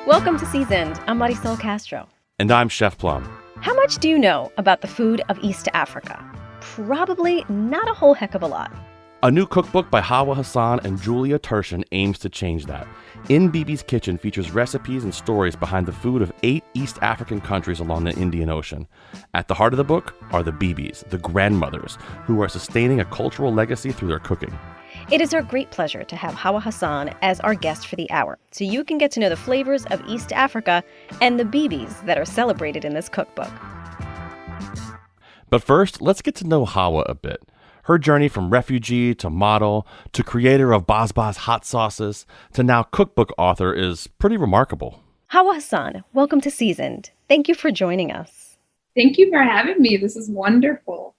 Welcome to Seasoned. I'm Marisol Castro. And I'm Chef Plum. How much do you know about the food of East Africa? Probably not a whole heck of a lot. A new cookbook by Hawa Hassan and Julia Turshen aims to change that. In Bibi's Kitchen features recipes and stories behind the food of 8 East African countries along the Indian Ocean. At the heart of the book are the Bibis, the grandmothers, who are sustaining a cultural legacy through their cooking. It is our great pleasure to have Hawa Hassan as our guest for the hour, so you can get to know the flavors of East Africa and the Bibis that are celebrated in this cookbook. But first, let's get to know Hawa a bit. Her journey from refugee to model to creator of Baz hot sauces to now cookbook author is pretty remarkable. Hawa Hassan, welcome to Seasoned. Thank you for joining us. Thank you for having me. This is wonderful.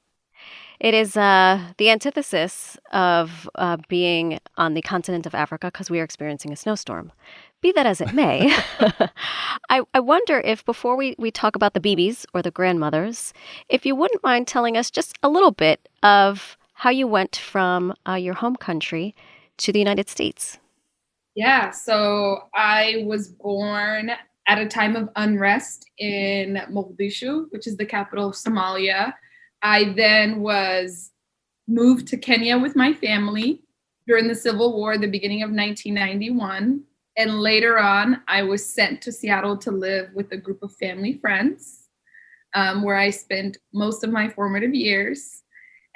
It is the antithesis of being on the continent of Africa because we are experiencing a snowstorm. Be that as it may, I wonder if before we talk about the Bibis or the grandmothers, if you wouldn't mind telling us just a little bit of how you went from your home country to the United States. Yeah, so I was born at a time of unrest in Mogadishu, which is the capital of Somalia. I then was moved to Kenya with my family during the Civil War, the beginning of 1991. And later on, I was sent to Seattle to live with a group of family friends, where I spent most of my formative years.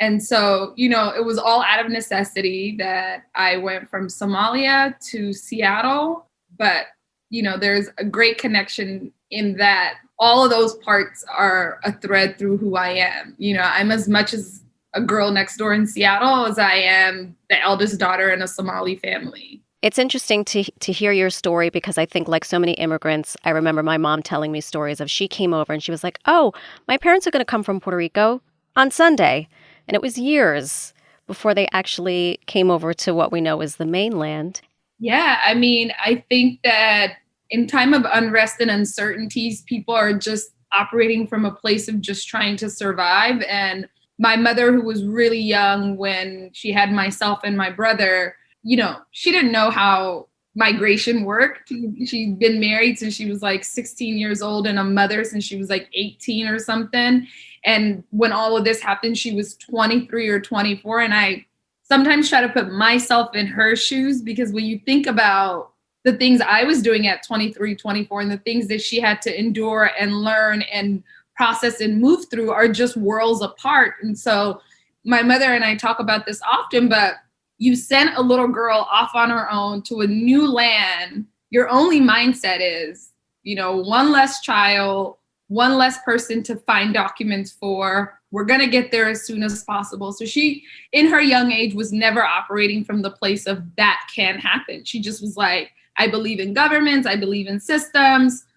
And so, it was all out of necessity that I went from Somalia to Seattle. But, there's a great connection in that all of those parts are a thread through who I am. I'm as much as a girl next door in Seattle as I am the eldest daughter in a Somali family. It's interesting to hear your story because I think like so many immigrants, I remember my mom telling me stories of she came over and she was like, oh, my parents are going to come from Puerto Rico on Sunday. And it was years before they actually came over to what we know as the mainland. Yeah, I think that in time of unrest and uncertainties, people are just operating from a place of just trying to survive. And my mother, who was really young when she had myself and my brother, she didn't know how migration worked. She'd been married since she was like 16 years old and a mother since she was like 18 or something. And when all of this happened, she was 23 or 24. And I sometimes try to put myself in her shoes because when you think about the things I was doing at 23, 24, and the things that she had to endure and learn and process and move through are just worlds apart. And so my mother and I talk about this often, but you sent a little girl off on her own to a new land. Your only mindset is, one less child, one less person to find documents for. We're going to get there as soon as possible. So she, in her young age, was never operating from the place of that can happen. She just was like, I believe in governments. I believe in systems.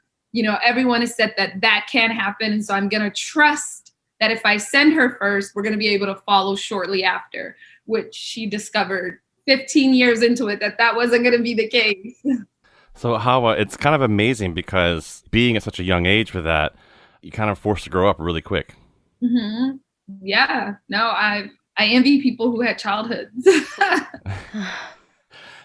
Everyone has said that can happen. And so I'm going to trust that if I send her first, we're going to be able to follow shortly after, which she discovered 15 years into it, that wasn't going to be the case. So Hawa, it's kind of amazing because being at such a young age for that, you kind of forced to grow up really quick. Mm-hmm. Yeah. No, I envy people who had childhoods.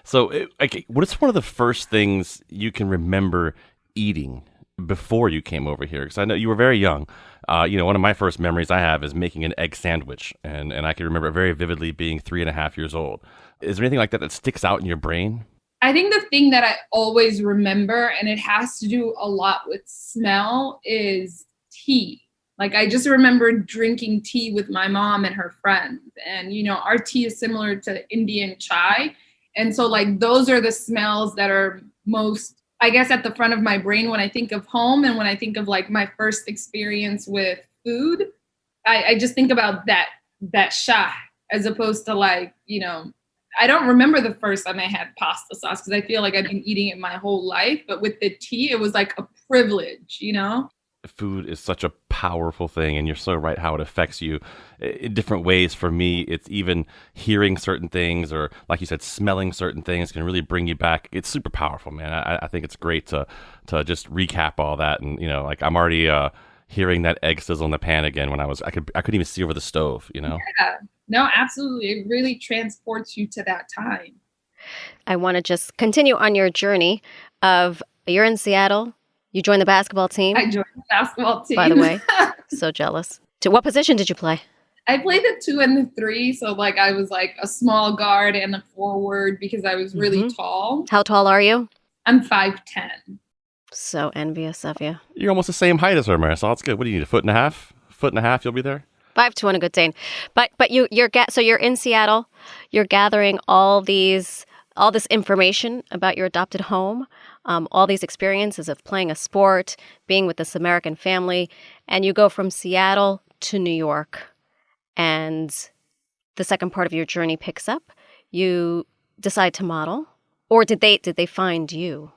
So what is one of the first things you can remember eating before you came over here? Because I know you were very young. One of my first memories I have is making an egg sandwich. And I can remember it very vividly being 3.5 years old. Is there anything like that sticks out in your brain? I think the thing that I always remember, and it has to do a lot with smell, is tea. Like I just remember drinking tea with my mom and her friends. And, our tea is similar to Indian chai. And so like those are the smells that are most, I guess, at the front of my brain when I think of home and when I think of like my first experience with food. I just think about that shah as opposed to like, I don't remember the first time I had pasta sauce because I feel like I've been eating it my whole life. But with the tea, it was like a privilege, Food is such a powerful thing, and you're so right how it affects you in different ways. For me, it's even hearing certain things or, like you said, smelling certain things can really bring you back. It's super powerful, man. I think it's great to just recap all that. And, like I'm already hearing that egg sizzle in the pan again when I couldn't even see over the stove, Yeah, no, absolutely. It really transports you to that time. I want to just continue on your journey of you're in Seattle. You joined the basketball team, I joined the basketball team. by the way. So jealous. To what position did you play? I played the 2 and the 3. So like I was like a small guard and a forward because I was really tall. How tall are you? I'm 5'10". So envious of you. You're almost the same height as her, Marisol. It's good. What do you need, a foot and a half? Foot and a half, you'll be there? 5'2" on a good day. But so you're in Seattle. You're gathering all this information about your adopted home, all these experiences of playing a sport, being with this American family, and you go from Seattle to New York. And the second part of your journey picks up. You decide to model, or did they find you?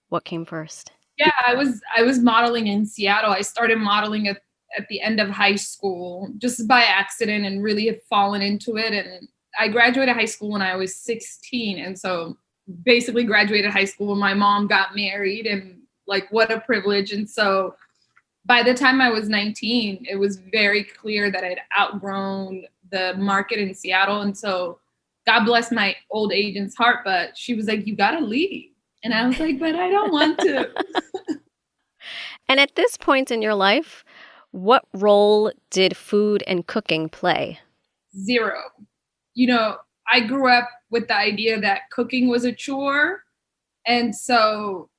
What came first? Yeah, I was modeling in Seattle. I started modeling at the end of high school just by accident and really have fallen into it. And I graduated high school when I was 16. And so basically graduated high school when my mom got married, and like, what a privilege. And so by the time I was 19, it was very clear that I'd outgrown the market in Seattle. And so God bless my old agent's heart, but she was like, you got to leave. And I was like, but I don't want to. And at this point in your life, what role did food and cooking play? 0. I grew up with the idea that cooking was a chore. And so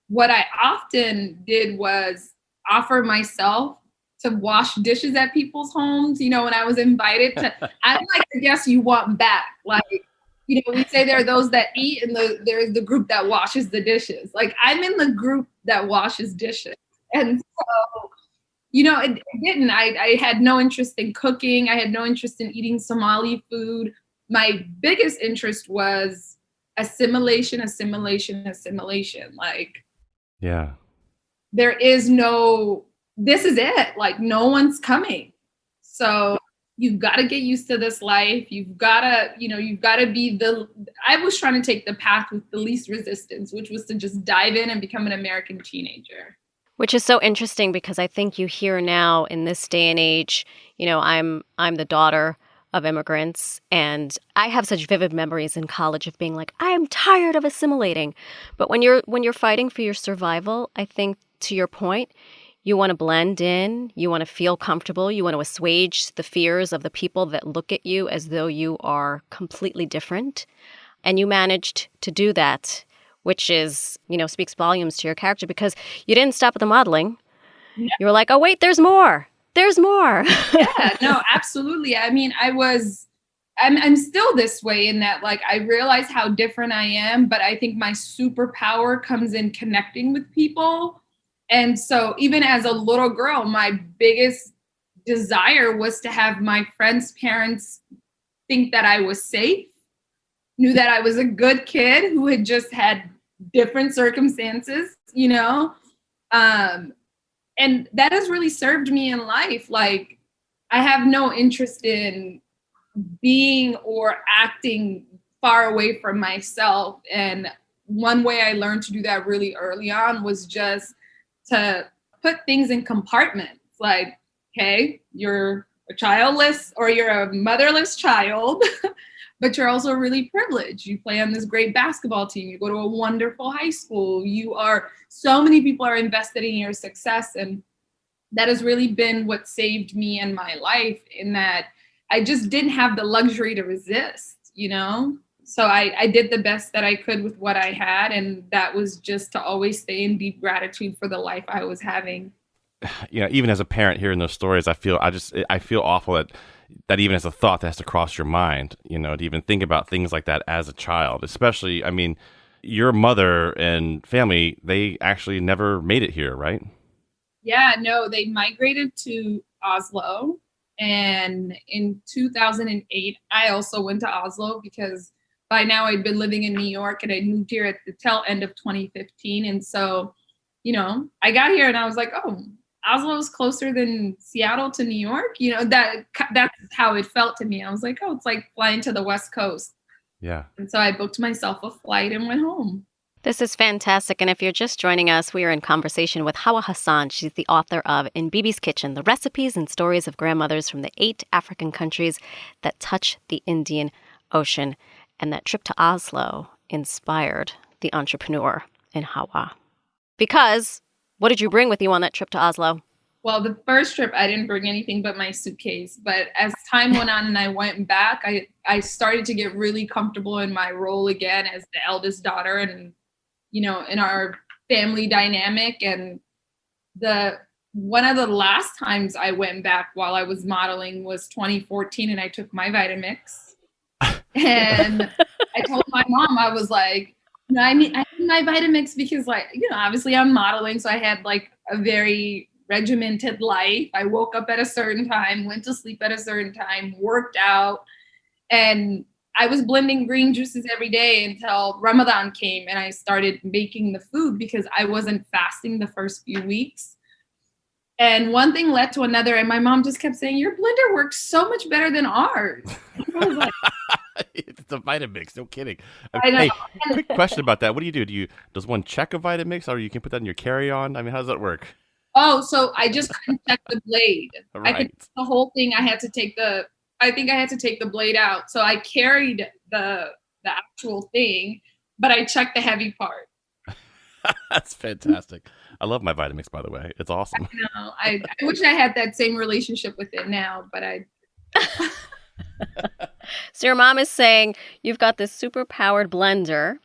what I often did was offer myself to wash dishes at people's homes. When I was invited to, I'm like the guest you want back. Like, we say there are those that eat and there's the group that washes the dishes. Like, I'm in the group that washes dishes. And so, it didn't. I had no interest in cooking. I had no interest in eating Somali food. My biggest interest was assimilation. Like, yeah. There is this is it. Like, no one's coming. So you've got to get used to this life. You've got to be I was trying to take the path with the least resistance, which was to just dive in and become an American teenager. Which is so interesting because I think you hear now in this day and age, I'm the daughter of immigrants, and I have such vivid memories in college of being like, I'm tired of assimilating. But when you're fighting for your survival, I think, to your point, you want to blend in, you want to feel comfortable, you want to assuage the fears of the people that look at you as though you are completely different. And you managed to do that, which is, speaks volumes to your character because you didn't stop at the modeling. No. You were like, oh, wait, there's more. There's more. Yeah, no, absolutely. I mean, I'm still this way in that, like, I realize how different I am, but I think my superpower comes in connecting with people. And so even as a little girl, my biggest desire was to have my friends' parents think that I was safe, knew that I was a good kid who had just had different circumstances, and that has really served me in life. Like, I have no interest in being or acting far away from myself. And one way I learned to do that really early on was just to put things in compartments. Like, okay, you're a childless or you're a motherless child, but you're also really privileged. You play on this great basketball team. You go to a wonderful high school. So many people are invested in your success. And that has really been what saved me in my life, in that I just didn't have the luxury to resist, So I did the best that I could with what I had. And that was just to always stay in deep gratitude for the life I was having. Even as a parent hearing those stories, I feel awful that even as a thought that has to cross your mind, to even think about things like that as a child, especially, I mean, your mother and family, they actually never made it here, right? Yeah, no, they migrated to Oslo. And in 2008, I also went to Oslo because by now I'd been living in New York and I moved here at the tail end of 2015. And so, I got here and I was like, oh, Oslo is closer than Seattle to New York. That's how it felt to me. I was like, oh, it's like flying to the West Coast. Yeah. And so I booked myself a flight and went home. This is fantastic. And if you're just joining us, we are in conversation with Hawa Hassan. She's the author of In Bibi's Kitchen, the recipes and stories of grandmothers from the 8 African countries that touch the Indian Ocean. And that trip to Oslo inspired the entrepreneur in Hawa. Because what did you bring with you on that trip to Oslo? Well, the first trip, I didn't bring anything but my suitcase. But as time went on and I went back, I started to get really comfortable in my role again as the eldest daughter and, in our family dynamic. And one of the last times I went back while I was modeling was 2014, and I took my Vitamix. And I told my mom, I was like, I need my Vitamix because, obviously I'm modeling. So I had like a very regimented life. I woke up at a certain time, went to sleep at a certain time, worked out, and I was blending green juices every day until Ramadan came and I started making the food because I wasn't fasting the first few weeks. And one thing led to another, and my mom just kept saying, your blender works so much better than ours. I was like, it's a Vitamix, no kidding. I know. Hey, quick question about that. What do you do? Does one check a Vitamix, or you can put that in your carry-on? I mean, how does that work? Oh, so I just couldn't check the blade. Right. I could the whole thing. I had to take the blade out. So I carried the actual thing, but I checked the heavy part. That's fantastic. I love my Vitamix, by the way. It's awesome. I wish I had that same relationship with it now, but I. So your mom is saying you've got this super powered blender.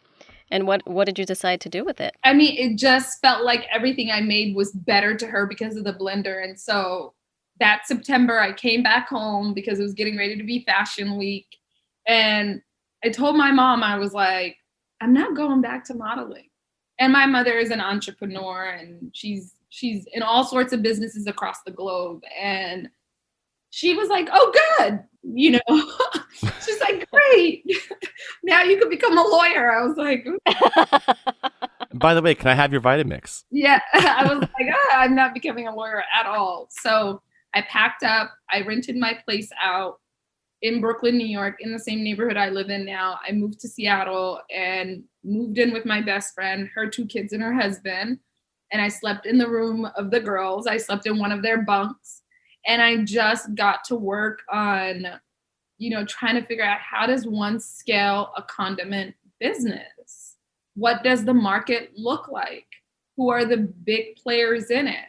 And what did you decide to do with it? I mean, it just felt like everything I made was better to her because of the blender. And so that September, I came back home because it was getting ready to be Fashion Week. And I told my mom, I was like, I'm not going back to modeling. And my mother is an entrepreneur, and she's in all sorts of businesses across the globe. And she was like, oh, good. She's like, great. Now you could become a lawyer. I was like, by the way, can I have your Vitamix? Yeah. I was like, I'm not becoming a lawyer at all. So I packed up. I rented my place out in Brooklyn, New York, in the same neighborhood I live in now. I moved to Seattle and moved in with my best friend, her 2 kids and her husband. And I slept in the room of the girls. I slept in one of their bunks. And I just got to work on, trying to figure out, how does one scale a condiment business? What does the market look like? Who are the big players in it?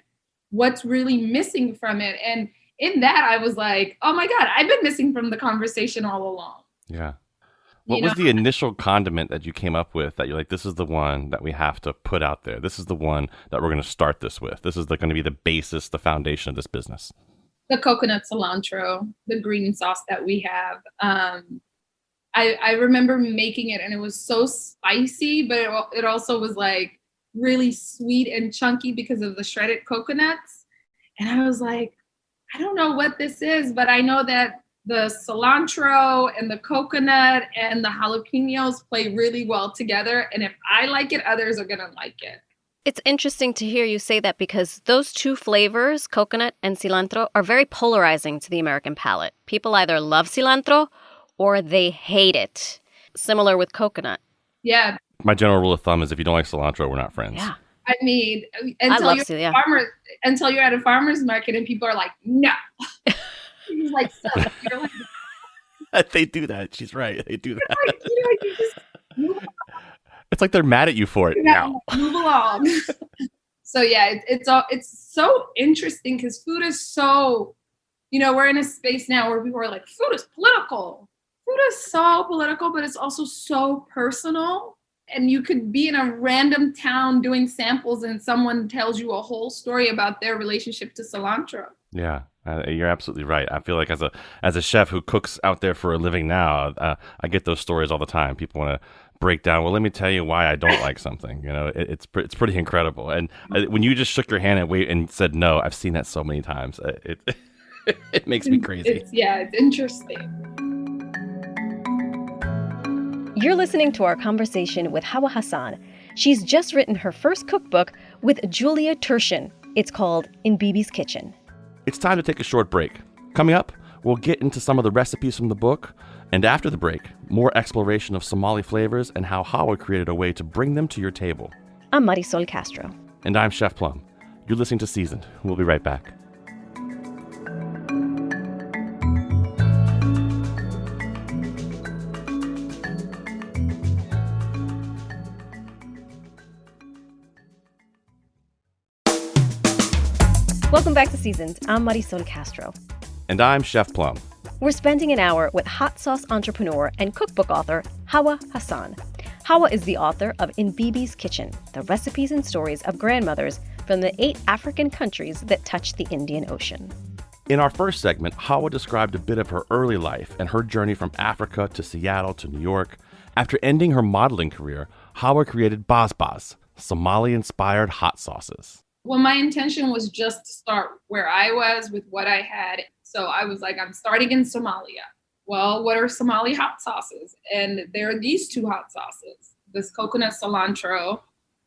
What's really missing from it? And in that, I was like, oh my God, I've been missing from the conversation all along. Yeah. What was the initial condiment that you came up with that you're like, this is the one that we have to put out there? This is the one that we're going to start this with. This is going to be the basis, the foundation of this business. The coconut cilantro, the green sauce that we have. I remember making it, and it was so spicy, but it also was like really sweet and chunky because of the shredded coconuts. And I was like, I don't know what this is, but I know that the cilantro and the coconut and the jalapenos play really well together. And if I like it, others are going to like it. It's interesting to hear you say that because those 2 flavors, coconut and cilantro, are very polarizing to the American palate. People either love cilantro or they hate it. Similar with coconut. Yeah. My general rule of thumb is if you don't like cilantro, we're not friends. Yeah. I mean, until you're at a farmer's market and people are like, no. He's like, so. You're like, they do that. She's right. They do that. like, you just move on. It's like they're mad at you for it now. Move along. So yeah, it's so interesting because food is so, we're in a space now where people are like, food is political. Food is so political, but it's also so personal. And you could be in a random town doing samples and someone tells you a whole story about their relationship to cilantro. Yeah, you're absolutely right. I feel like as a chef who cooks out there for a living now, I get those stories all the time. People want to break down, well, let me tell you why I don't like something. It's pretty incredible. And when you just shook your hand and said no, I've seen that so many times. It makes me crazy. It's interesting. You're listening to our conversation with Hawa Hassan. She's just written her first cookbook with Julia Turshen. It's called In Bibi's Kitchen. It's time to take a short break. Coming up, we'll get into some of the recipes from the book. And after the break, more exploration of Somali flavors and how Hawa created a way to bring them to your table. I'm Marisol Castro. And I'm Chef Plum. You're listening to Seasoned. We'll be right back. Welcome back to Seasoned. I'm Marisol Castro. And I'm Chef Plum. We're spending an hour with hot sauce entrepreneur and cookbook author Hawa Hassan. Hawa is the author of In Bibi's Kitchen, the recipes and stories of grandmothers from the 8 African countries that touch the Indian Ocean. In our first segment, Hawa described a bit of her early life and her journey from Africa to Seattle to New York. After ending her modeling career, Hawa created Bas, Somali-inspired hot sauces. Well, my intention was just to start where I was with what I had. So I was like, I'm starting in Somalia. Well, what are Somali hot sauces? And there are these 2 hot sauces, this coconut cilantro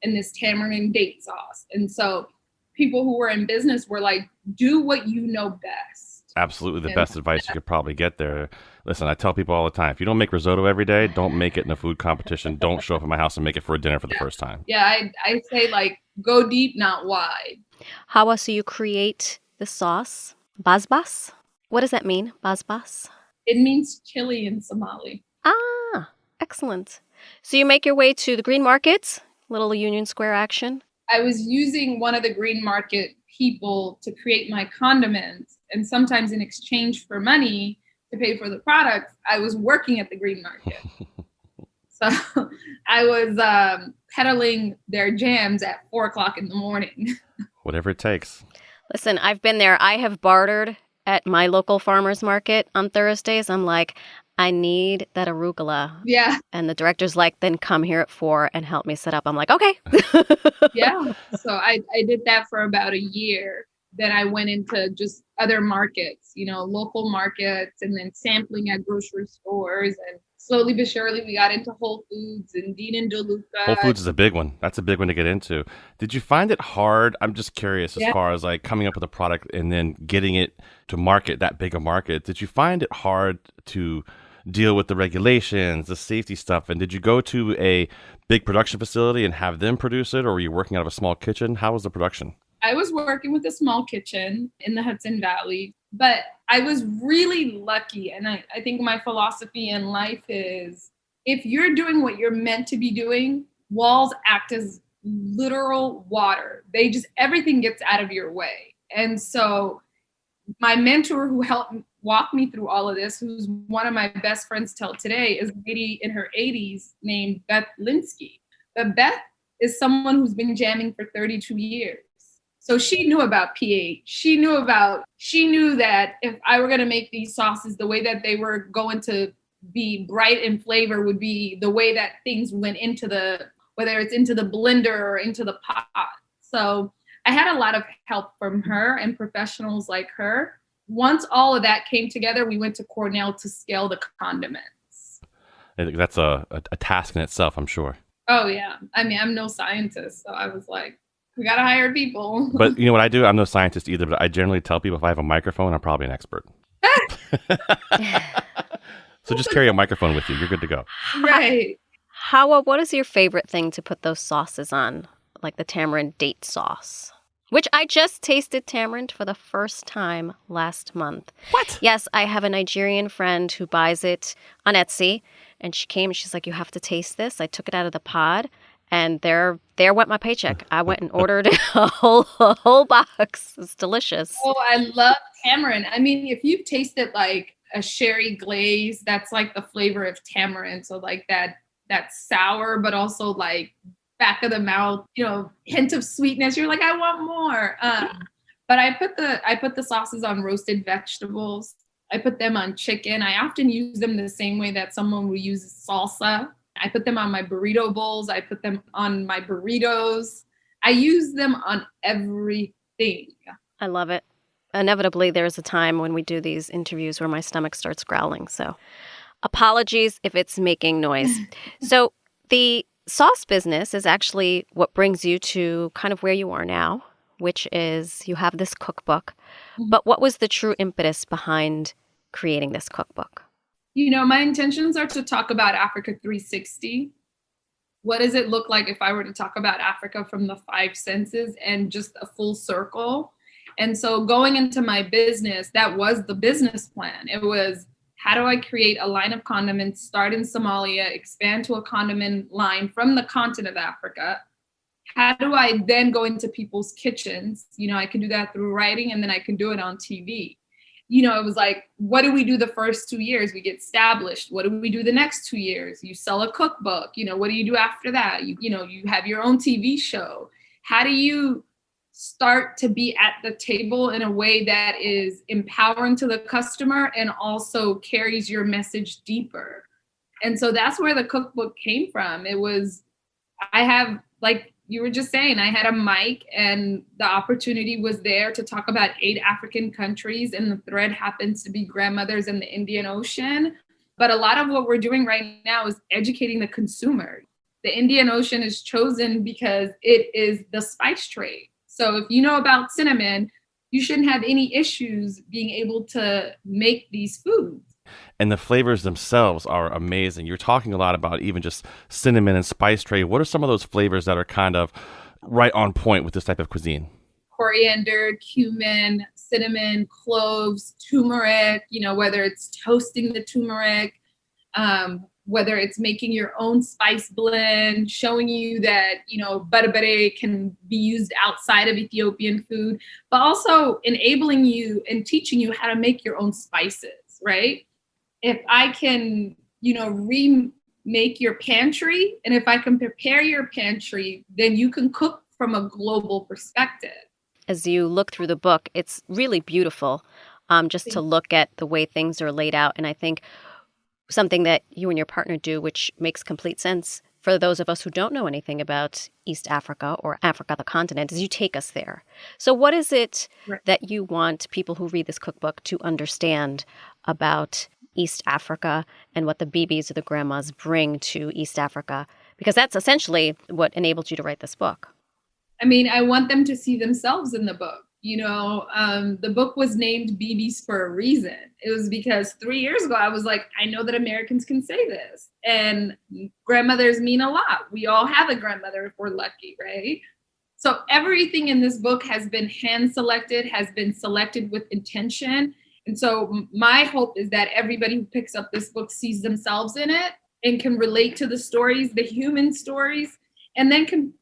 and this tamarind date sauce. And so people who were in business were like, do what you know best. Absolutely the best advice you could probably get there. Listen, I tell people all the time, if you don't make risotto every day, don't make it in a food competition. Don't show up at my house and make it for a dinner for the first time. Yeah, I say like, go deep, not wide. Hawa, so you create the sauce, Bas. What does that mean, Bas? It means chili in Somali. Ah, excellent. So you make your way to the green market, little Union Square action. I was using one of the green market people to create my condiments. And sometimes in exchange for money to pay for the products, I was working at the green market. So I was peddling their jams at 4:00 in the morning. Whatever it takes. Listen, I've been there. I have bartered at my local farmer's market on Thursdays. I'm like, I need that arugula. Yeah. And the director's like, then come here at 4 and help me set up. I'm like, okay. Yeah. So I did that for about a year. Then I went into just other markets, local markets, and then sampling at grocery stores. And slowly but surely, we got into Whole Foods and Dean and DeLuca. Whole Foods is a big one. That's a big one to get into. Did you find it hard? I'm just curious as far as like coming up with a product and then getting it to market, that big a market. Did you find it hard to deal with the regulations, the safety stuff? And did you go to a big production facility and have them produce it? Or were you working out of a small kitchen? How was the production? I was working with a small kitchen in the Hudson Valley, but I was really lucky. And I think my philosophy in life is if you're doing what you're meant to be doing, walls act as literal water. Everything gets out of your way. And so my mentor who helped walk me through all of this, who's one of my best friends till today, is a lady in her 80s named Beth Linsky. But Beth is someone who's been jamming for 32 years. So she knew about pH. She knew that if I were going to make these sauces, the way that they were going to be bright in flavor would be the way that things went whether it's into the blender or into the pot. So I had a lot of help from her and professionals like her. Once all of that came together, we went to Cornell to scale the condiments. That's a task in itself, I'm sure. Oh, yeah. I mean, I'm no scientist, so I was like, we got to hire people. But you know what I do? I'm no scientist either, but I generally tell people if I have a microphone, I'm probably an expert. So just carry a microphone with you. You're good to go. Right. Hawa, what is your favorite thing to put those sauces on? Like the tamarind date sauce, which I just tasted tamarind for the first time last month. What? Yes, I have a Nigerian friend who buys it on Etsy, and she came and she's like, you have to taste this. I took it out of the pod. And there went my paycheck. I went and ordered a whole box. It's delicious. Oh, I love tamarind. I mean, if you've tasted like a sherry glaze, that's like the flavor of tamarind. So like that sour, but also like back of the mouth, hint of sweetness. You're like, I want more. But I put the sauces on roasted vegetables. I put them on chicken. I often use them the same way that someone would use salsa. I put them on my burrito bowls. I put them on my burritos. I use them on everything. I love it. Inevitably, there's a time when we do these interviews where my stomach starts growling. So apologies if it's making noise. So the sauce business is actually what brings you to kind of where you are now, which is you have this cookbook. But what was the true impetus behind creating this cookbook? My intentions are to talk about Africa 360. What does it look like if I were to talk about Africa from the 5 senses and just a full circle? And so going into my business, that was the business plan. It was, how do I create a line of condiments, start in Somalia, expand to a condiment line from the continent of Africa, How do I then go into people's kitchens? I can do that through writing, and then I can do it on TV. It was like, what do we do the first 2 years? We get established. What do we do the next 2 years? You sell a cookbook. What do you do after that? You have your own TV show. How do you start to be at the table in a way that is empowering to the customer and also carries your message deeper? And so that's where the cookbook came from. I have, like you were just saying, I had a mic and the opportunity was there to talk about 8 African countries, and the thread happens to be grandmothers in the Indian Ocean. But a lot of what we're doing right now is educating the consumer. The Indian Ocean is chosen because it is the spice trade. So if you know about cinnamon, you shouldn't have any issues being able to make these foods. And the flavors themselves are amazing. You're talking a lot about even just cinnamon and spice trade. What are some of those flavors that are kind of right on point with this type of cuisine? Coriander, cumin, cinnamon, cloves, turmeric, whether it's toasting the turmeric, whether it's making your own spice blend, showing you that, barabare can be used outside of Ethiopian food, but also enabling you and teaching you how to make your own spices, right? If I can, remake your pantry, and if I can prepare your pantry, then you can cook from a global perspective. As you look through the book, it's really beautiful just to look at the way things are laid out. And I think something that you and your partner do, which makes complete sense for those of us who don't know anything about East Africa or Africa, the continent, is you take us there. So what is it that you want people who read this cookbook to understand about East Africa and what the Bibis or the grandmas bring to East Africa? Because that's essentially what enabled you to write this book. I want them to see themselves in the book. The book was named Bibi's for a reason. It was because 3 years ago, I was like, I know that Americans can say this. And grandmothers mean a lot. We all have a grandmother if we're lucky, right? So everything in this book has been hand-selected, has been selected with intention. And so my hope is that everybody who picks up this book sees themselves in it and can relate to the stories, the human stories, and then can,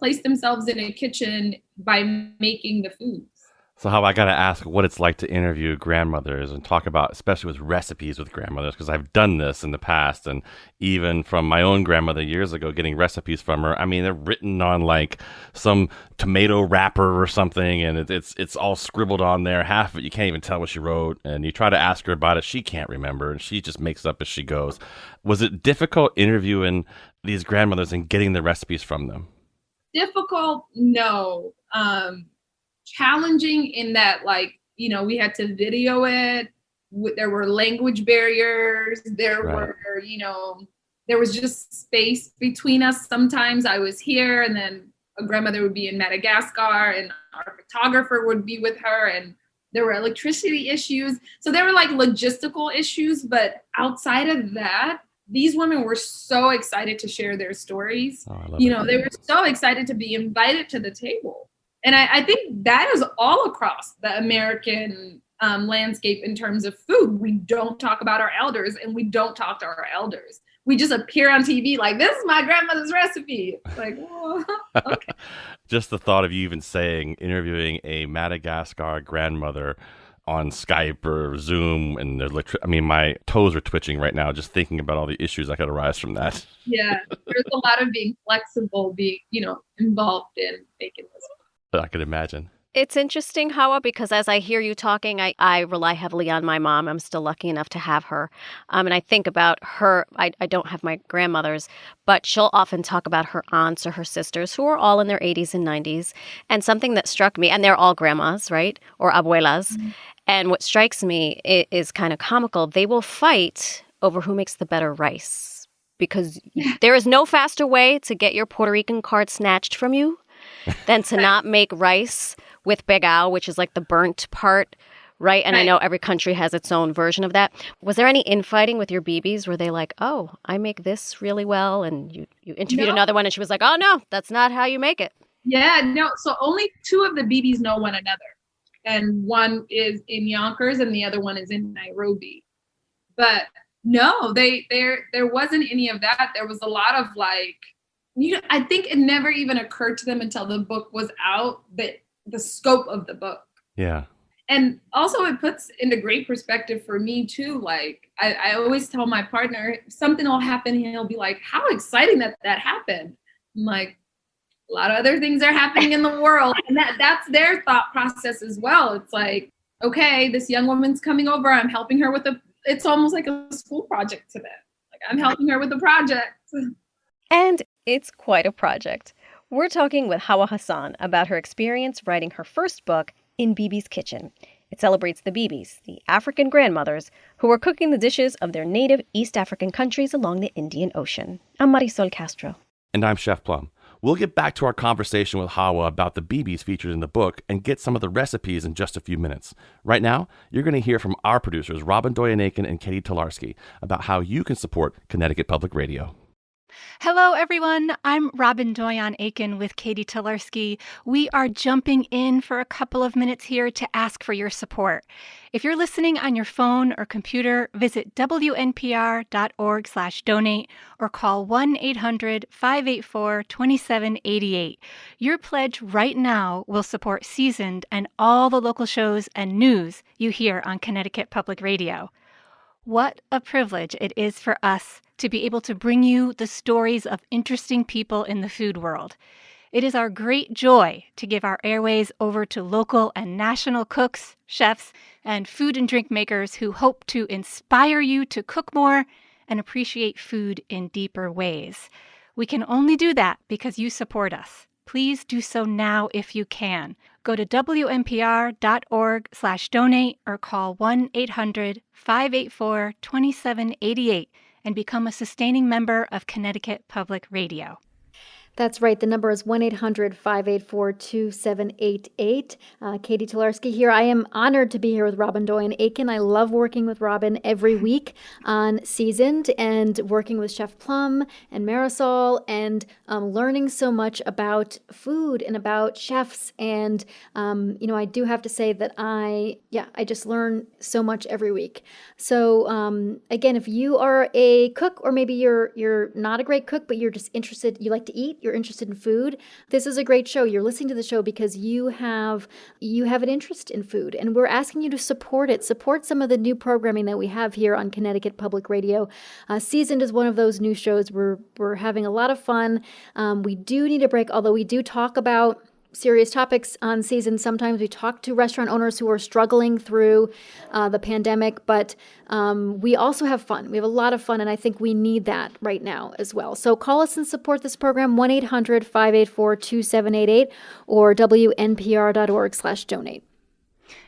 place themselves in a kitchen by making the foods. So how I got to ask what it's like to interview grandmothers and talk about, especially with recipes with grandmothers, because I've done this in the past, and even from my own grandmother years ago, getting recipes from her. They're written on like some tomato wrapper or something, and it's all scribbled on there. Half of it you can't even tell what she wrote, and you try to ask her about it, she can't remember, and she just makes up as she goes. Was it difficult interviewing these grandmothers and getting the recipes from them? Difficult? No. Challenging in that, we had to video it. There were language barriers. There was just space between us. Sometimes I was here and then a grandmother would be in Madagascar and our photographer would be with her, and there were electricity issues. So there were logistical issues, but outside of that, these women were so excited to share their stories. They were so excited to be invited to the table. And I think that is all across the American landscape in terms of food. We don't talk about our elders, and we don't talk to our elders. We just appear on TV like, this is my grandmother's recipe. It's like, well, okay. Just the thought of you even interviewing a Madagascar grandmother on Skype or Zoom, and my toes are twitching right now just thinking about all the issues that could arise from that. Yeah, there's a lot of being flexible, being involved in making this. I could imagine. It's interesting, Hawa, because as I hear you talking, I rely heavily on my mom. I'm still lucky enough to have her. And I think about her. I don't have my grandmothers, but she'll often talk about her aunts or her sisters who are all in their 80s and 90s. And something that struck me, and they're all grandmas, right? Or abuelas. Mm-hmm. And what strikes me is kind of comical. They will fight over who makes the better rice, because there is no faster way to get your Puerto Rican card snatched from you than to not make rice with begao, which is like the burnt part, right? And I know every country has its own version of that. Was there any infighting with your Bibis? Were they like, oh, I make this really well? And you interviewed another one and she was like, oh, no, that's not how you make it. Yeah, no. So only 2 of the Bibis know one another. And one is in Yonkers and the other one is in Nairobi. But no, there wasn't any of that. There was a lot of I think it never even occurred to them until the book was out, that the scope of the book. Yeah. And also it puts into great perspective for me too. Like I always tell my partner, something will happen and he'll be like, how exciting that happened. I'm like, a lot of other things are happening in the world. And that's their thought process as well. It's like, okay, this young woman's coming over. I'm helping her with it's almost like a school project to them. Like I'm helping her with a project. And it's quite a project. We're talking with Hawa Hassan about her experience writing her first book, In Bibi's Kitchen. It celebrates the Bibis, the African grandmothers, who were cooking the dishes of their native East African countries along the Indian Ocean. I'm Marisol Castro. And I'm Chef Plum. We'll get back to our conversation with Hawa about the Bibis featured in the book and get some of the recipes in just a few minutes. Right now, you're going to hear from our producers, Robyn Doyon-Aitken and Catie Talarski, about how you can support Connecticut Public Radio. Hello, everyone. I'm Robyn Doyon-Aitken with Catie Talarski. We are jumping in for a couple of minutes here to ask for your support. If you're listening on your phone or computer, visit WNPR.org/donate or call 1-800-584-2788. Your pledge right now will support Seasoned and all the local shows and news you hear on Connecticut Public Radio. What a privilege it is for us to be able to bring you the stories of interesting people in the food world. It is our great joy to give our airways over to local and national cooks, chefs, and food and drink makers who hope to inspire you to cook more and appreciate food in deeper ways. We can only do that because you support us. Please do so now if you can. Go to WNPR.org/donate or call 1-800-584-2788 and become a sustaining member of Connecticut Public Radio. That's right. The number is 1-800-584-2788. Catie Talarski here. I am honored to be here with Robyn Doyon-Aitken. I love working with Robyn every week on Seasoned and working with Chef Plum and Marisol and learning so much about food and about chefs. And, I do have to say that I just learn so much every week. So, again, if you are a cook or maybe you're not a great cook, but you're just interested, you like to eat, you're interested in food, this is a great show. You're listening to the show because you have an interest in food, and we're asking you to support it. Support some of the new programming that we have here on Connecticut Public Radio. Seasoned is one of those new shows. We're having a lot of fun. We do need a break, although we do talk about serious topics on Seasoned. Sometimes we talk to restaurant owners who are struggling through the pandemic, but we also have fun. We have a lot of fun, and I think we need that right now as well. So call us and support this program, 1-800-584-2788 or WNPR.org/donate.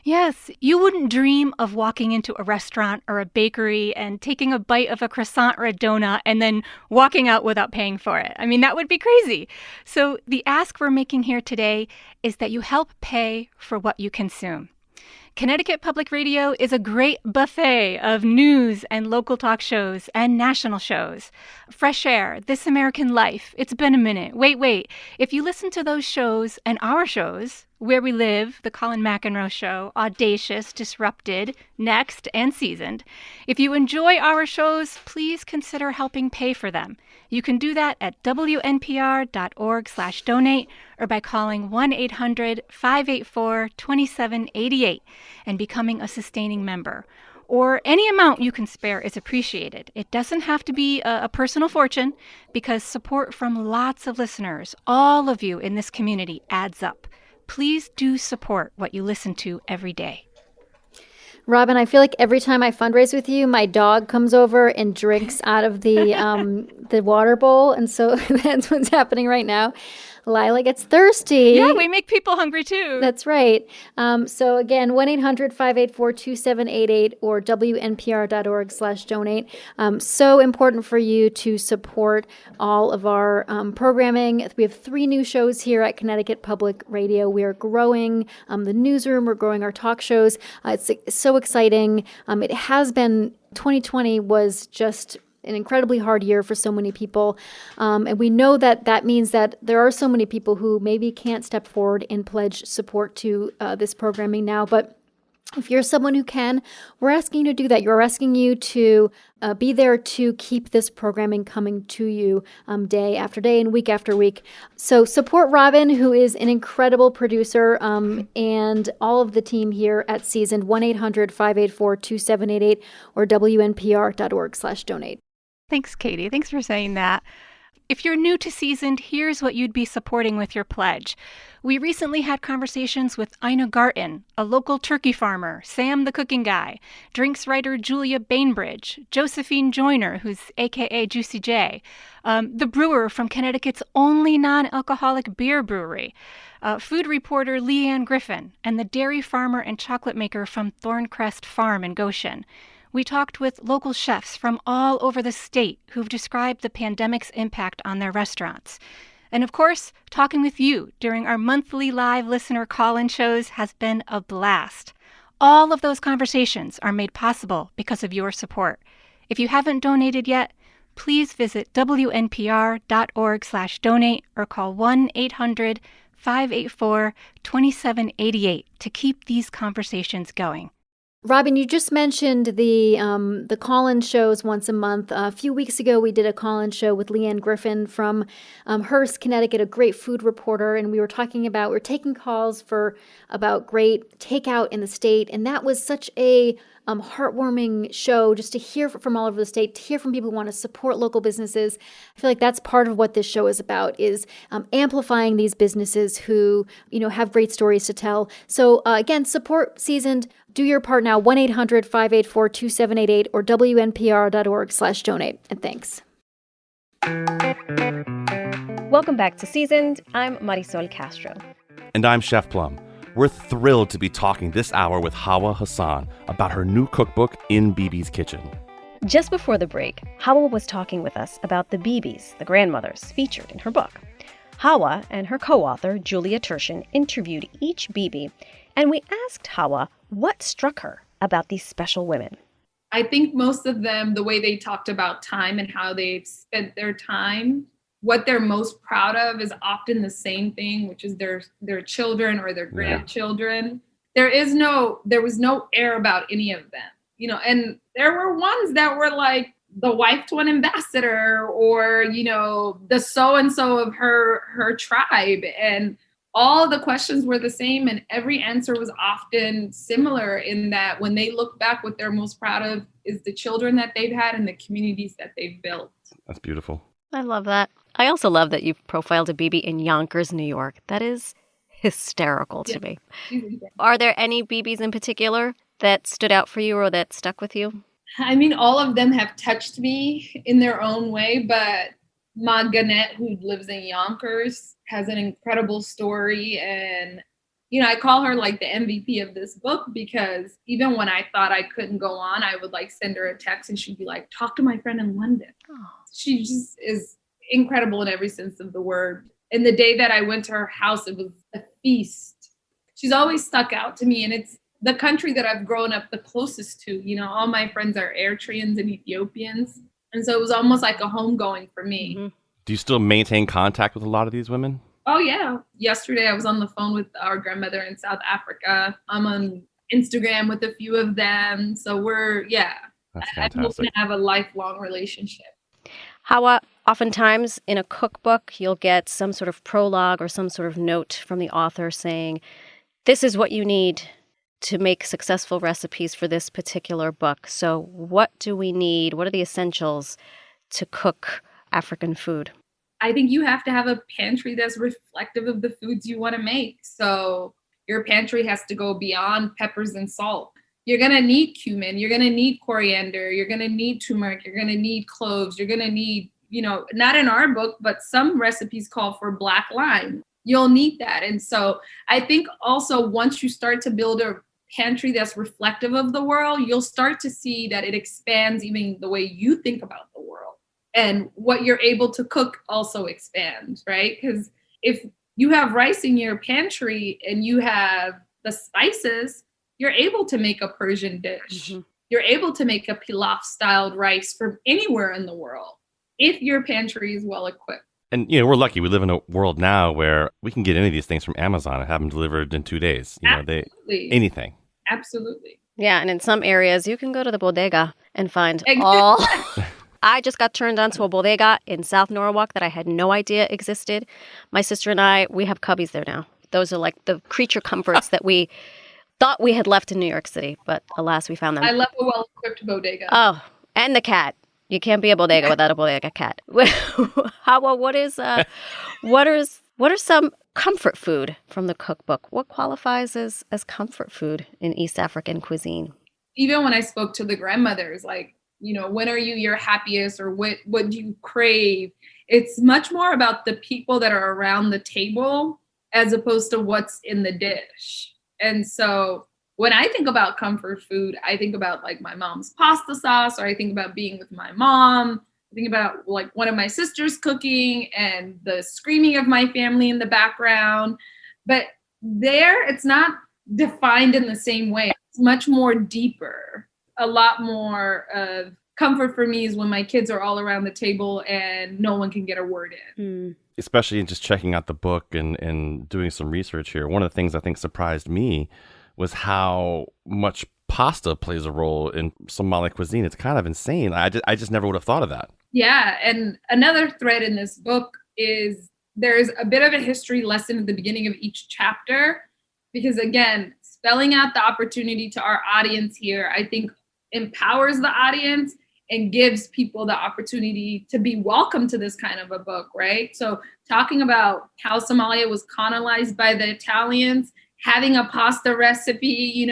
Yes, you wouldn't dream of walking into a restaurant or a bakery and taking a bite of a croissant or a donut and then walking out without paying for it. I mean, that would be crazy. So the ask we're making here today is that you help pay for what you consume. Connecticut Public Radio is a great buffet of news and local talk shows and national shows. Fresh Air, This American Life, It's Been a Minute, Wait. If you listen to those shows and our shows, Where We Live, The Colin McEnroe Show, Audacious, Disrupted, Next, and Seasoned, if you enjoy our shows, please consider helping pay for them. You can do that at WNPR.org/donate or by calling 1-800-584-2788 and becoming a sustaining member. Or any amount you can spare is appreciated. It doesn't have to be a personal fortune because support from lots of listeners, all of you in this community, adds up. Please do support what you listen to every day. Robyn, I feel like every time I fundraise with you, my dog comes over and drinks out of the water bowl, and so that's what's happening right now. Lila gets thirsty. Yeah, we make people hungry too. That's right. So again, 1-800-584-2788 or WNPR.org/donate. So important for you to support all of our programming. We have 3 new shows here at Connecticut Public Radio. We are growing the newsroom. We're growing our talk shows. It's so exciting. It has been, 2020 was just an incredibly hard year for so many people. And we know that means that there are so many people who maybe can't step forward and pledge support to this programming now. But If you're someone who can, we're asking you to do that. You're asking you to be there to keep this programming coming to you day after day and week after week. So support Robyn, who is an incredible producer, and all of the team here at Seasoned, 1-800-584-2788 or wnpr.org/donate. Thanks, Catie. Thanks for saying that. If you're new to Seasoned, here's what you'd be supporting with your pledge. We recently had conversations with Ina Garten, a local turkey farmer, Sam the cooking guy, drinks writer Julia Bainbridge, Josephine Joyner, who's AKA Juicy J, the brewer from Connecticut's only non-alcoholic beer brewery, food reporter Leanne Griffin, and the dairy farmer and chocolate maker from Thorncrest Farm in Goshen. We talked with local chefs from all over the state who've described the pandemic's impact on their restaurants. And of course, talking with you during our monthly live listener call-in shows has been a blast. All of those conversations are made possible because of your support. If you haven't donated yet, please visit wnpr.org/donate or call 1-800-584-2788 to keep these conversations going. Robyn, you just mentioned the call-in shows once a month. A few weeks ago, we did a call-in show with Leanne Griffin from Hearst, Connecticut, a great food reporter, and we were taking calls about great takeout in the state, and that was such a heartwarming show just to hear from all over the state, to hear from people who want to support local businesses. I feel like that's part of what this show is about, is amplifying these businesses who, have great stories to tell. So again, support Seasoned. Do your part now, 1-800-584-2788 or wnpr.org/donate. And thanks. Welcome back to Seasoned. I'm Marisol Castro. And I'm Chef Plum. We're thrilled to be talking this hour with Hawa Hassan about her new cookbook, In Bibi's Kitchen. Just before the break, Hawa was talking with us about the Bibis, the grandmothers, featured in her book. Hawa and her co-author, Julia Turshen, interviewed each Bibi, and we asked Hawa what struck her about these special women. I think most of them, the way they talked about time and how they've spent their time, what they're most proud of is often the same thing, which is their children or their grandchildren. There was no air about any of them, and there were ones that were like the wife to an ambassador or, the so-and-so of her tribe. And all the questions were the same and every answer was often similar in that when they look back, what they're most proud of is the children that they've had and the communities that they've built. That's beautiful. I love that. I also love that you've profiled a Bibi in Yonkers, New York. That is hysterical to me. Are there any Bibis in particular that stood out for you or that stuck with you? I mean, all of them have touched me in their own way, but Ma Gannett, who lives in Yonkers, has an incredible story. And, I call her like the MVP of this book because even when I thought I couldn't go on, I would send her a text and she'd be like, talk to my friend in London. Oh. She just is incredible in every sense of the word. And the day that I went to her house, it was a feast. She's always stuck out to me. And it's the country that I've grown up the closest to. All my friends are Eritreans and Ethiopians. And so it was almost like a homegoing for me. Mm-hmm. Do you still maintain contact with a lot of these women? Oh, yeah. Yesterday, I was on the phone with our grandmother in South Africa. I'm on Instagram with a few of them. So That's fantastic. I hope to have a lifelong relationship. Hawa, oftentimes in a cookbook, you'll get some sort of prologue or some sort of note from the author saying, this is what you need to make successful recipes for this particular book. So what do we need? What are the essentials to cook African food? I think you have to have a pantry that's reflective of the foods you want to make. So your pantry has to go beyond peppers and salt. You're going to need cumin. You're going to need coriander. You're going to need turmeric. You're going to need cloves. You're going to need, not in our book, but some recipes call for black lime. You'll need that. And so I think also once you start to build a pantry that's reflective of the world, you'll start to see that it expands even the way you think about the world. And what you're able to cook also expands, right? Because if you have rice in your pantry and you have the spices, you're able to make a Persian dish. Mm-hmm. You're able to make a pilaf-styled rice from anywhere in the world if your pantry is well equipped. And, we're lucky. We live in a world now where we can get any of these things from Amazon and have them delivered in 2 days. Absolutely. Anything. Absolutely. Yeah, and in some areas, you can go to the bodega and find all. I just got turned on to a bodega in South Norwalk that I had no idea existed. My sister and I, we have cubbies there now. Those are like the creature comforts that we thought we had left in New York City, but alas, we found them. I love a well-equipped bodega. Oh, and the cat. You can't be a bodega without a bodega cat. Hawa, what are some comfort food from the cookbook? What qualifies as comfort food in East African cuisine? Even when I spoke to the grandmothers, like, when are you your happiest, or what do you crave? It's much more about the people that are around the table as opposed to what's in the dish. And so when I think about comfort food, I think about like my mom's pasta sauce, or I think about being with my mom. I think about like one of my sisters cooking and the screaming of my family in the background. But there, it's not defined in the same way. It's much more deeper. A lot more of comfort for me is when my kids are all around the table and no one can get a word in. Especially in just checking out the book and doing some research here. One of the things I think surprised me was how much pasta plays a role in Somali cuisine. It's kind of insane. I just never would have thought of that. Yeah. And another thread in this book is there's a bit of a history lesson at the beginning of each chapter, because again, spelling out the opportunity to our audience here, I think empowers the audience and gives people the opportunity to be welcome to this kind of a book, right? So talking about how Somalia was colonized by the Italians, having a pasta recipe,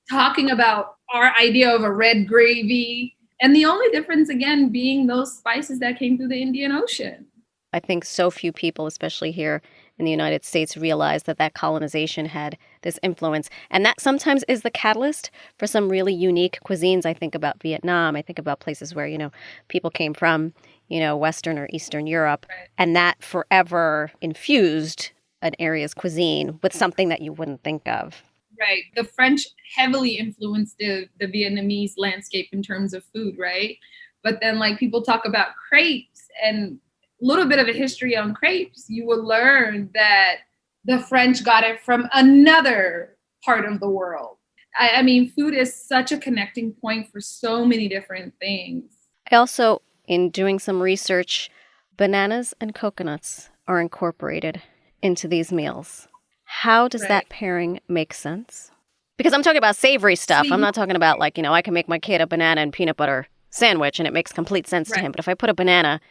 talking about our idea of a red gravy, and the only difference, again, being those spices that came through the Indian Ocean. I think so few people, especially here in the United States, realize that colonization had this influence. And that sometimes is the catalyst for some really unique cuisines. I think about Vietnam. I think about places where, people came from, Western or Eastern Europe. Right. And that forever infused an area's cuisine with something that you wouldn't think of. Right. The French heavily influenced the Vietnamese landscape in terms of food, right? But then like people talk about crepes and a little bit of a history on crepes, you will learn that the French got it from another part of the world. I mean, food is such a connecting point for so many different things. I also, in doing some research, bananas and coconuts are incorporated into these meals. How does that pairing make sense? Because I'm talking about savory stuff. I'm not talking about like, I can make my kid a banana and peanut butter sandwich and it makes complete sense to him. But if I put a banana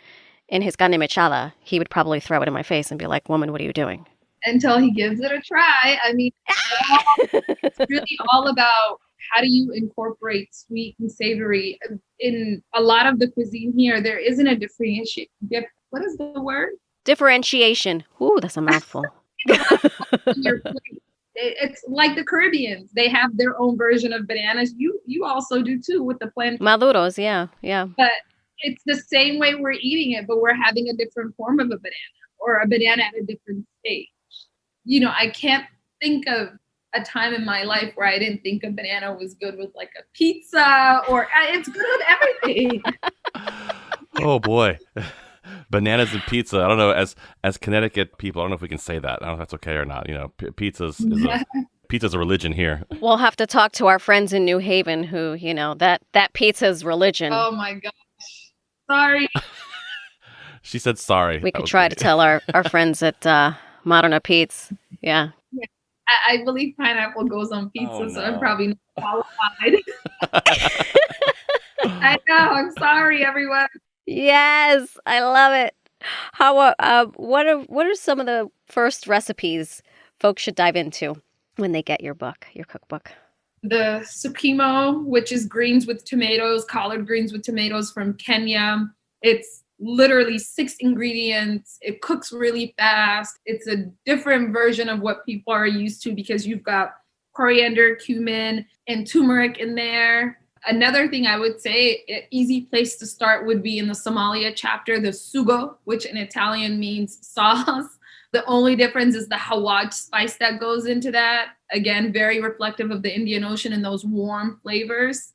in his carne mechada, he would probably throw it in my face and be like, woman, what are you doing? Until he gives it a try. I mean, it's really all about how do you incorporate sweet and savory. In a lot of the cuisine here, there isn't a differentiation. What is the word? Differentiation. Ooh, that's a mouthful. It's like the Caribbeans. They have their own version of bananas. You also do too with the plantain. Maduros, yeah. But it's the same way we're eating it, but we're having a different form of a banana or a banana at a different stage. I can't think of a time in my life where I didn't think a banana was good with like a pizza, or it's good with everything. Oh boy. Bananas and pizza. I don't know, as Connecticut people, I don't know if we can say that. I don't know if that's okay or not. Pizza's a religion here. We'll have to talk to our friends in New Haven who, that pizza's religion. Oh my gosh. Sorry. She said sorry. We could try to tell our friends at Moderna Pete's. Yeah. I believe pineapple goes on pizza, so I'm probably not qualified. I know. I'm sorry, everyone. Yes, I love it. Hawa, what are some of the first recipes folks should dive into when they get your cookbook? The sukimo, which is greens with tomatoes, collard greens with tomatoes from Kenya. It's literally 6 ingredients. It cooks really fast. It's a different version of what people are used to because you've got coriander, cumin, and turmeric in there. Another thing I would say, an easy place to start would be in the Somalia chapter, the sugo, which in Italian means sauce. The only difference is the hawaj spice that goes into that. Again, very reflective of the Indian Ocean and those warm flavors.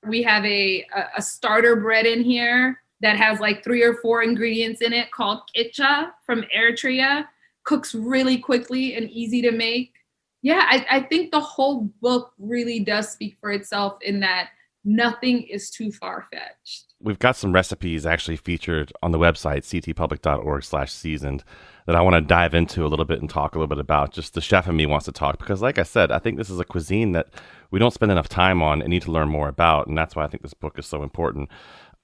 We have a starter bread in here that has like 3 or 4 ingredients in it called Catie from Eritrea. Cooks really quickly and easy to make. Yeah, I think the whole book really does speak for itself in that nothing is too far-fetched. We've got some recipes actually featured on the website, ctpublic.org/seasoned, that I want to dive into a little bit and talk a little bit about. Just the chef in me wants to talk because, like I said, I think this is a cuisine that we don't spend enough time on and need to learn more about. And that's why I think this book is so important.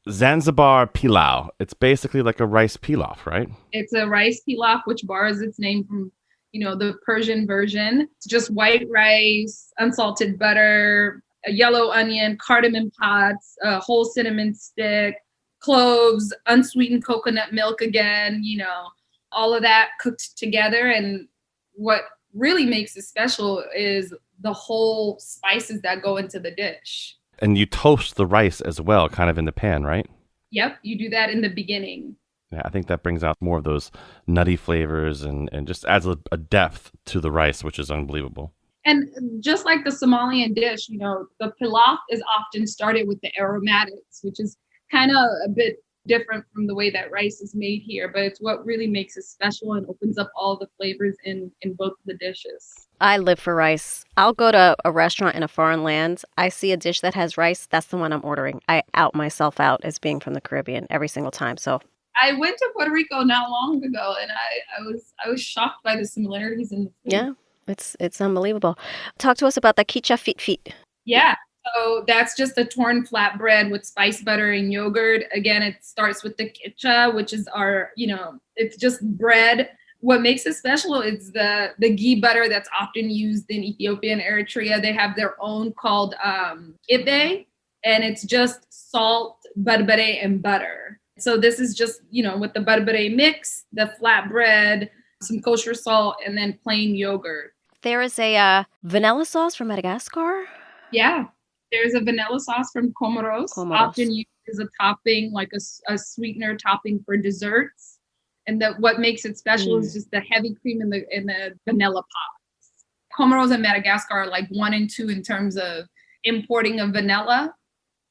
Zanzibar pilau. It's basically like a rice pilaf, right? It's a rice pilaf, which borrows its name from, the Persian version. It's just white rice, unsalted butter, a yellow onion, cardamom pods, a whole cinnamon stick, cloves, unsweetened coconut milk again, all of that cooked together. And what really makes it special is the whole spices that go into the dish. And you toast the rice as well, kind of in the pan, right? Yep, you do that in the beginning. Yeah, I think that brings out more of those nutty flavors and just adds a depth to the rice, which is unbelievable. And just like the Somalian dish, the pilaf is often started with the aromatics, which is kind of a bit different from the way that rice is made here, but it's what really makes it special and opens up all the flavors in both the dishes. I live for rice. I'll go to a restaurant in a foreign land. I see a dish that has rice. That's the one I'm ordering. I out myself out as being from the Caribbean every single time. So I went to Puerto Rico not long ago, and I was shocked by the similarities in the food. Yeah, it's unbelievable. Talk to us about the kicha fit fit. Yeah. So that's just a torn flatbread with spice butter and yogurt. Again, it starts with the kicha, which is our, it's just bread. What makes it special is the ghee butter that's often used in Ethiopia and Eritrea. They have their own called ibe, and it's just salt, barbare, and butter. So this is just, with the barbare mix, the flatbread, some kosher salt, and then plain yogurt. There is a vanilla sauce from Madagascar. Yeah. There's a vanilla sauce from Comoros. Often used as a topping, like a sweetener topping for desserts. And what makes it special is just the heavy cream in the vanilla pods. Comoros and Madagascar are like 1 and 2 in terms of importing of vanilla.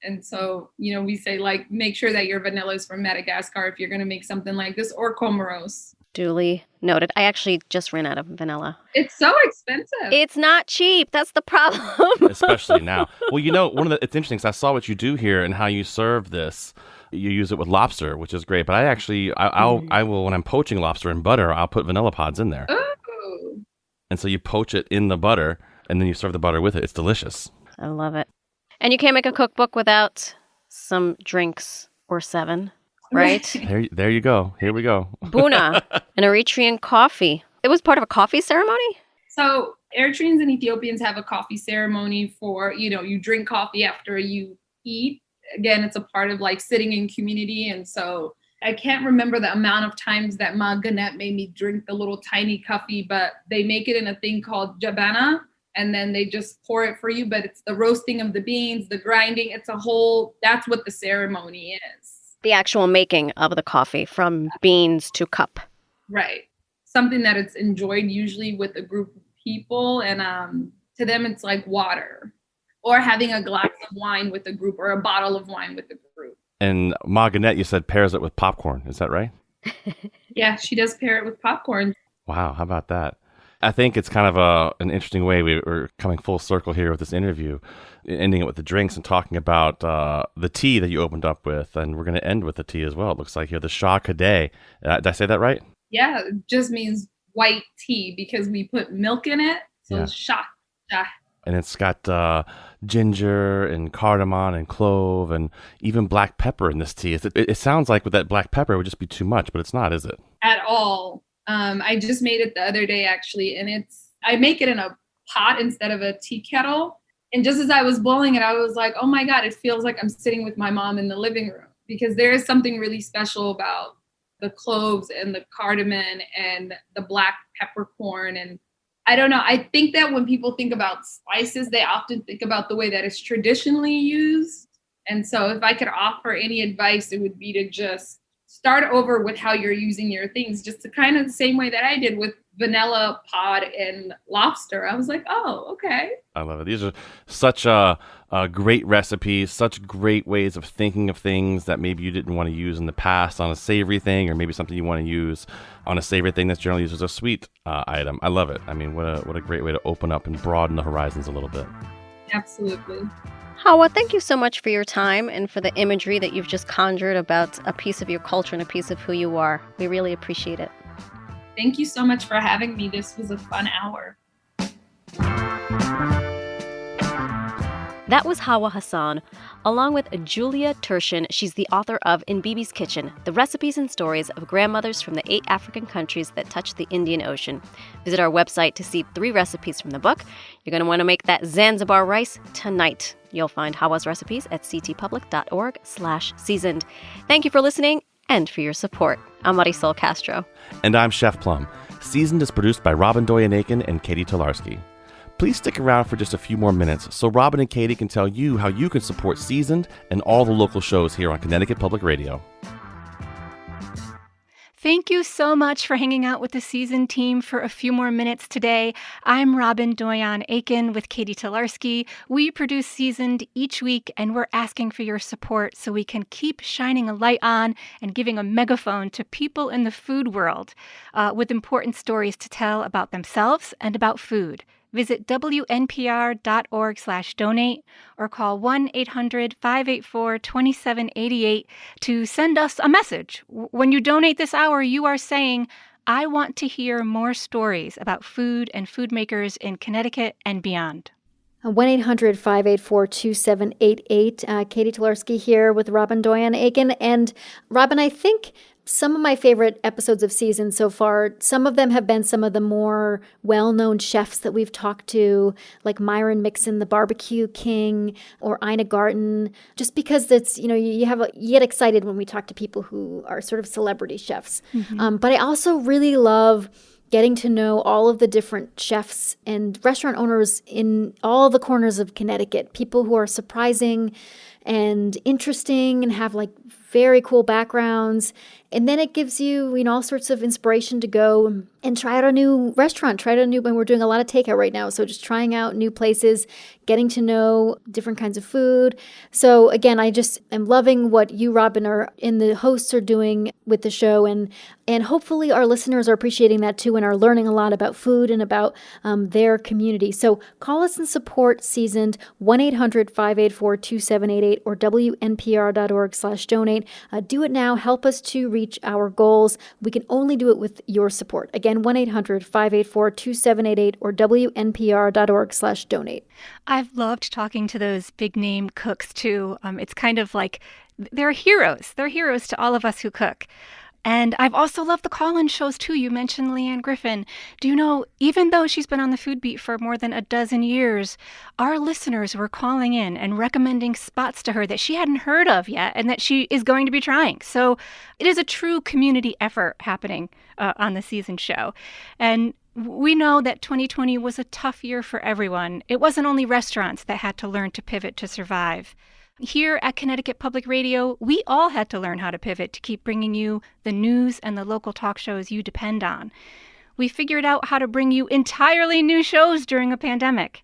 And so, we say make sure that your vanilla is from Madagascar if you're going to make something like this, or Comoros. Duly noted. I actually just ran out of vanilla. It's so expensive. It's not cheap. That's the problem. Especially now. Well, it's interesting because I saw what you do here and how you serve this. You use it with lobster, which is great. But I will, when I'm poaching lobster in butter, I'll put vanilla pods in there. Ooh. And so you poach it in the butter and then you serve the butter with it. It's delicious. I love it. And you can't make a cookbook without some drinks or 7. Right? There you go. Here we go. Buna, an Eritrean coffee. It was part of a coffee ceremony? So Eritreans and Ethiopians have a coffee ceremony for, you drink coffee after you eat. Again, it's a part of sitting in community. And so I can't remember the amount of times that Ma Ganet made me drink the little tiny coffee, but they make it in a thing called jabana. And then they just pour it for you. But it's the roasting of the beans, the grinding. That's what the ceremony is. The actual making of the coffee from beans to cup. Right. Something that it's enjoyed usually with a group of people. And to them, it's like water. Or having a glass of wine with a group or a bottle of wine with a group. And Ma Ganet, you said pairs it with popcorn. Is that right? Yeah, she does pair it with popcorn. Wow. How about that? I think it's kind of an interesting way. We're coming full circle here with this interview, ending it with the drinks and talking about the tea that you opened up with. And we're going to end with the tea as well. It looks like here, the Shah Kadeh. Did I say that right? Yeah, it just means white tea because we put milk in it. So it's Shah. And it's got ginger and cardamom and clove and even black pepper in this tea. It sounds like with that black pepper, it would just be too much, but it's not, is it? At all. I just made it the other day, actually, and I make it in a pot instead of a tea kettle. And just as I was boiling it, I was like, oh my God, it feels like I'm sitting with my mom in the living room, because there is something really special about the cloves and the cardamom and the black peppercorn. And I don't know, I think that when people think about spices, they often think about the way that it's traditionally used. And so if I could offer any advice, it would be to just start over with how you're using your things, just to kind of the same way that I did with vanilla pod and lobster. I was like, oh, okay. I love it. These are such great recipes, such great ways of thinking of things that maybe you didn't want to use in the past on a savory thing, or maybe something you want to use on a savory thing that's generally used as a sweet item. I love it. I mean, what a great way to open up and broaden the horizons a little bit. Absolutely. Hawa, thank you so much for your time and for the imagery that you've just conjured about a piece of your culture and a piece of who you are. We really appreciate it. Thank you so much for having me. This was a fun hour. That was Hawa Hassan, along with Julia Turshen. She's the author of In Bibi's Kitchen, the recipes and stories of grandmothers from the 8 African countries that touch the Indian Ocean. Visit our website to see 3 recipes from the book. You're going to want to make that Zanzibar rice tonight. You'll find Hawa's recipes at ctpublic.org/seasoned. Thank you for listening and for your support. I'm Marisol Castro. And I'm Chef Plum. Seasoned is produced by Robyn Doyon-Aitken and Catie Talarski. Please stick around for just a few more minutes so Robyn and Catie can tell you how you can support Seasoned and all the local shows here on Connecticut Public Radio. Thank you so much for hanging out with the Seasoned team for a few more minutes today. I'm Robyn Doyon-Aitken with Catie Talarski. We produce Seasoned each week, and we're asking for your support so we can keep shining a light on and giving a megaphone to people in the food world with important stories to tell about themselves and about food. Visit WNPR.org/donate or call 1-800-584-2788 to send us a message. When you donate this hour, you are saying, I want to hear more stories about food and food makers in Connecticut and beyond. 1-800-584-2788. Catie Talarski here with Robyn Doyon-Aitken. And Robyn, I think some of my favorite episodes of Season so far, some of them have been some of the more well-known chefs that we've talked to, like Myron Mixon, the barbecue king, or Ina Garten, just because it's, you get excited when we talk to people who are sort of celebrity chefs. Mm-hmm. But I also really love getting to know all of the different chefs and restaurant owners in all the corners of Connecticut, people who are surprising and interesting and have like very cool backgrounds. And then it gives you, all sorts of inspiration to go and try out a new restaurant, and we're doing a lot of takeout right now. So just trying out new places, getting to know different kinds of food. So again, I just am loving what you, Robyn, and the hosts are doing with the show. And hopefully our listeners are appreciating that too and are learning a lot about food and about their community. So call us and support Seasoned, 1-800-584-2788 or WNPR.org/donate. Do it now. Help us to reach our goals. We can only do it with your support. Again, 1-800-584-2788 or WNPR.org/donate. I've loved talking to those big name cooks too. It's kind of like they're heroes. They're heroes to all of us who cook. And I've also loved the call-in shows too. You mentioned Leanne Griffin. Do you know, even though she's been on the Food Beat for more than a dozen years, our listeners were calling in and recommending spots to her that she hadn't heard of yet and that she is going to be trying. So it is a true community effort happening on the Season show. And we know that 2020 was a tough year for everyone. It wasn't only restaurants that had to learn to pivot to survive. Here at Connecticut Public Radio, we all had to learn how to pivot to keep bringing you the news and the local talk shows you depend on. We figured out how to bring you entirely new shows during a pandemic.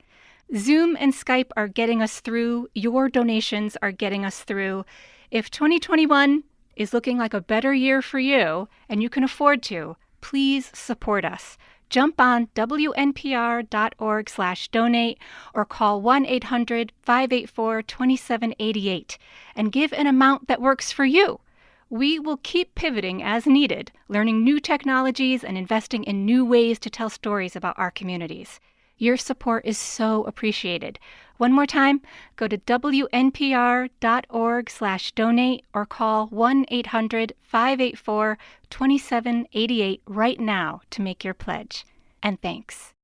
Zoom and Skype are getting us through. Your donations are getting us through. If 2021 is looking like a better year for you, and you can afford to, please support us. Jump on WNPR.org/donate or call 1-800-584-2788 and give an amount that works for you. We will keep pivoting as needed, learning new technologies and investing in new ways to tell stories about our communities. Your support is so appreciated. One more time, go to WNPR.org/donate or call 1-800-584-2788 right now to make your pledge. And thanks.